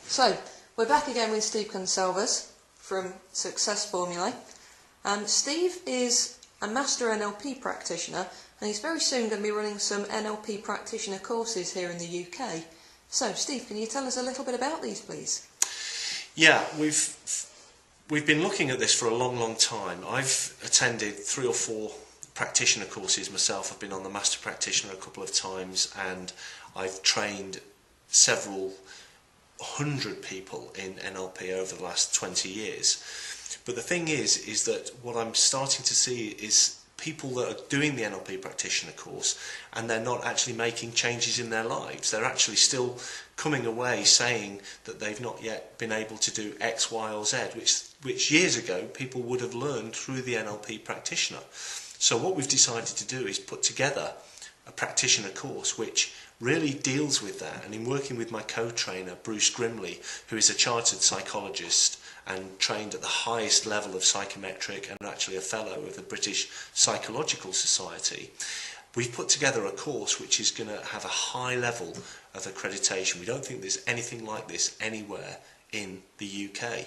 So, we're back again with Steve Consalvas from Success Formulae. Steve is a Master NLP Practitioner, and he's very soon going to be running some NLP Practitioner courses here in the UK. So, Steve, can you tell us a little bit about these, please? Yeah, we've been looking at this for a long time. I've attended 3 or 4 practitioner courses myself. I've been on the Master Practitioner a couple of times, and I've trained several hundred people in NLP over the last 20 years. But the thing is that what I'm starting to see is people that are doing the NLP practitioner course and they're not actually making changes in their lives. They're actually still coming away saying that they've not yet been able to do X, Y or Z, which years ago people would have learned through the NLP practitioner. So what we've decided to do is put together a practitioner course which really deals with that, and in working with my co-trainer Bruce Grimley, who is a chartered psychologist and trained at the highest level of psychometric and actually a fellow of the British Psychological Society, we've put together a course which is going to have a high level of accreditation. We don't think there's anything like this anywhere in the UK.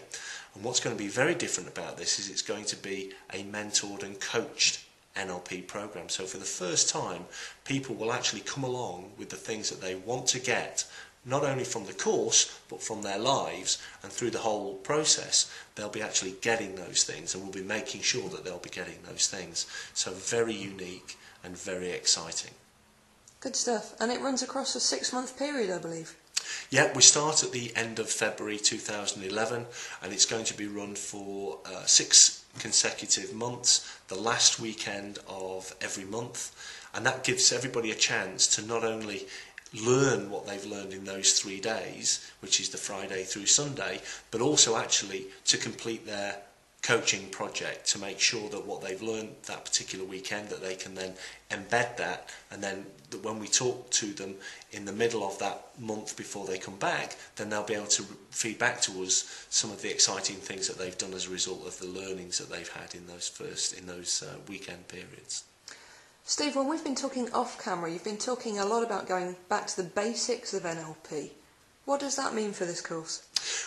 And what's going to be very different about this is it's going to be a mentored and coached NLP program. So for the first time, people will actually come along with the things that they want to get, not only from the course, but from their lives, and through the whole process, they'll be actually getting those things, and we'll be making sure that they'll be getting those things. So very unique and very exciting. Good stuff. And it runs across a 6-month period, I believe. Yeah, we start at the end of February 2011, and it's going to be run for 6 consecutive months, the last weekend of every month, and that gives everybody a chance to not only learn what they've learned in those 3 days, which is the Friday through Sunday, but also actually to complete their coaching project, to make sure that what they've learned that particular weekend, that they can then embed that, and then when we talk to them in the middle of that month before they come back, then they'll be able to feed back to us some of the exciting things that they've done as a result of the learnings that they've had in those weekend periods. Steve, when we've been talking off camera, you've been talking a lot about going back to the basics of NLP. What does that mean for this course?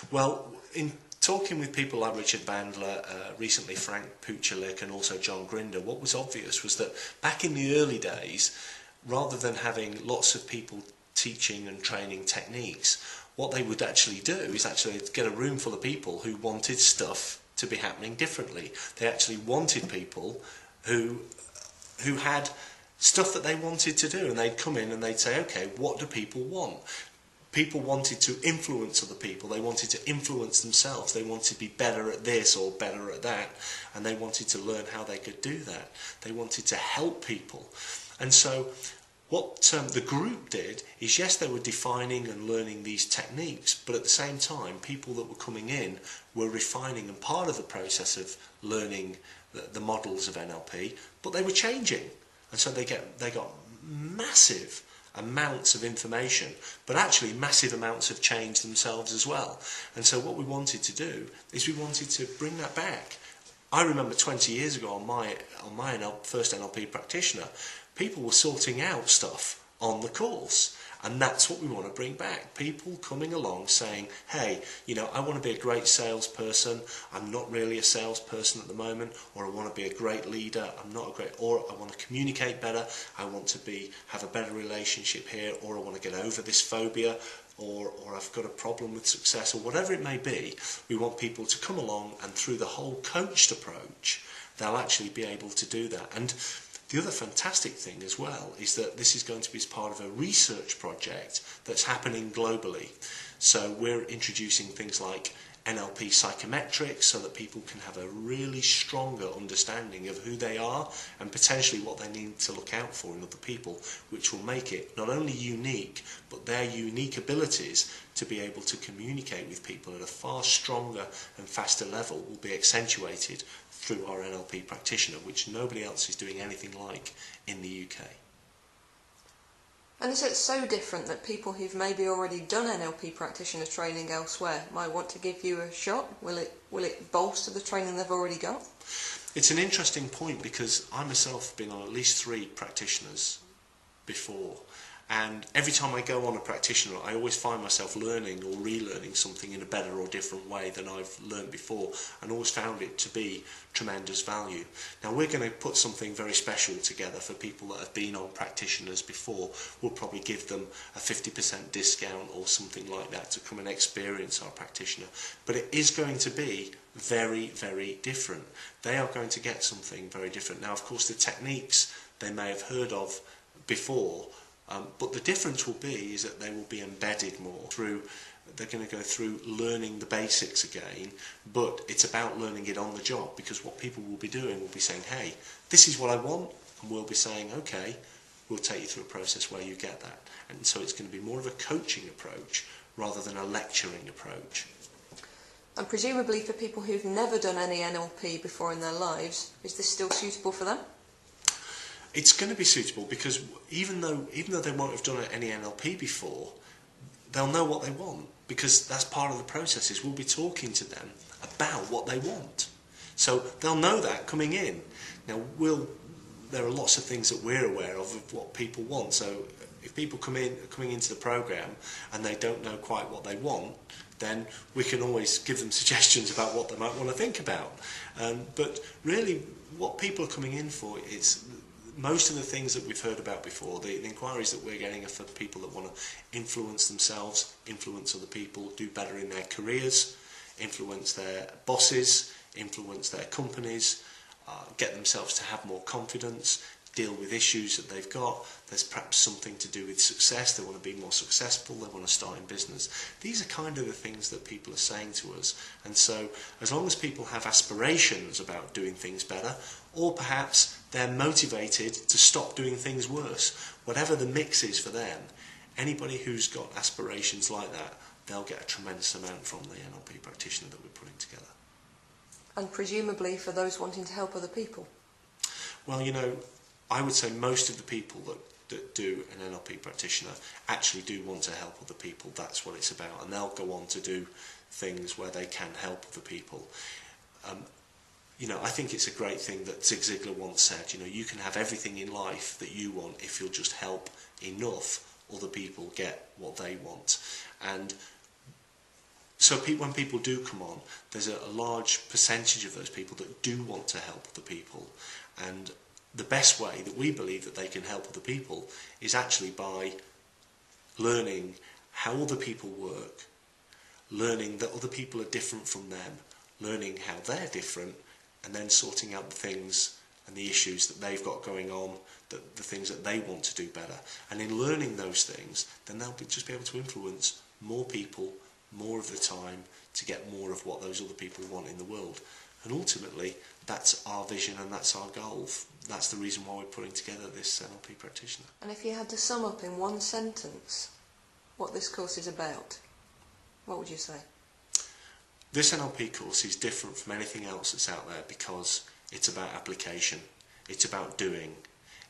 Well, in talking with people like Richard Bandler, recently Frank Puchalik and also John Grinder, what was obvious was that back in the early days, rather than having lots of people teaching and training techniques, what they would actually do is actually get a room full of people who wanted stuff to be happening differently. They actually wanted people who had stuff that they wanted to do, and they'd come in and they'd say, okay, what do people want? People wanted to influence other people, they wanted to influence themselves, they wanted to be better at this or better at that, and they wanted to learn how they could do that. They wanted to help people. And so what the group did is, yes, they were defining and learning these techniques, but at the same time, people that were coming in were refining, and part of the process of learning the models of NLP, but they were changing. And so they got massive amounts of information, but actually massive amounts of change themselves as well. And so what we wanted to do is we wanted to bring that back. I remember 20 years ago on my first NLP practitioner, people were sorting out stuff on the course. And that's what we want to bring back. People coming along saying, hey, I want to be a great salesperson. I'm not really a salesperson at the moment. Or I want to be a great leader. Or I want to communicate better. I want to have a better relationship here. Or I want to get over this phobia. Or I've got a problem with success. Or whatever it may be. We want people to come along, and through the whole coached approach, they'll actually be able to do that. And the other fantastic thing as well is that this is going to be as part of a research project that's happening globally. So we're introducing things like NLP psychometrics so that people can have a really stronger understanding of who they are and potentially what they need to look out for in other people, which will make it not only unique, but their unique abilities to be able to communicate with people at a far stronger and faster level will be accentuated through our NLP practitioner, which nobody else is doing anything like in the UK. And is it so different that people who've maybe already done NLP practitioner training elsewhere might want to give you a shot? Will it bolster the training they've already got? It's an interesting point, because I myself have been on at least 3 practitioners before, And every time I go on a practitioner, I always find myself learning or relearning something in a better or different way than I've learned before, and always found it to be tremendous value. Now we're going to put something very special together for people that have been on practitioners before. We'll probably give them a 50% discount or something like that to come and experience our practitioner. But it is going to be very, very different. They are going to get something very different. Now, of course, the techniques they may have heard of before, but the difference will be is that they will be embedded more through. They're going to go through learning the basics again, but it's about learning it on the job, because what people will be doing will be saying, hey, this is what I want, and we'll be saying, okay, we'll take you through a process where you get that. And so it's going to be more of a coaching approach rather than a lecturing approach. And presumably for people who've never done any NLP before in their lives, is this still suitable for them? It's going to be suitable because even though they won't have done any NLP before, they'll know what they want, because that's part of the process. Is we'll be talking to them about what they want, so they'll know that coming in. Now there are lots of things that we're aware of what people want. So if people coming into the program and they don't know quite what they want, then we can always give them suggestions about what they might want to think about. But really, what people are coming in for is most of the things that we've heard about before. The inquiries that we're getting are for people that want to influence themselves, influence other people, do better in their careers, influence their bosses, influence their companies, get themselves to have more confidence, deal with issues that they've got. There's perhaps something to do with success. They want to be more successful. They want to start in business. These are kind of the things that people are saying to us. And so as long as people have aspirations about doing things better, or perhaps they're motivated to stop doing things worse, whatever the mix is for them, anybody who's got aspirations like that, they'll get a tremendous amount from the NLP practitioner that we're putting together. And presumably for those wanting to help other people? Well, you know, I would say most of the people that do an NLP practitioner actually do want to help other people. That's what it's about, and they'll go on to do things where they can help other people. You know, I think it's a great thing that Zig Ziglar once said, you know, you can have everything in life that you want if you'll just help enough other people get what they want. And so when people do come on, there's a large percentage of those people that do want to help other people. And the best way that we believe that they can help other people is actually by learning how other people work, learning that other people are different from them, learning how they're different, and then sorting out the things and the issues that they've got going on, the things that they want to do better. And in learning those things, then they'll just be able to influence more people more of the time to get more of what those other people want in the world. And ultimately, that's our vision and that's our goal. That's the reason why we're putting together this NLP practitioner. And if you had to sum up in one sentence what this course is about, what would you say? This NLP course is different from anything else that's out there because it's about application. It's about doing.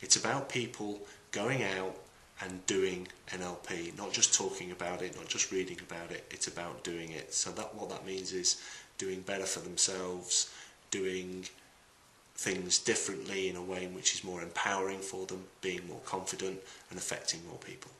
It's about people going out and doing NLP, not just talking about it, not just reading about it. It's about doing it. So what that means is doing better for themselves, doing things differently in a way in which is more empowering for them, being more confident and affecting more people.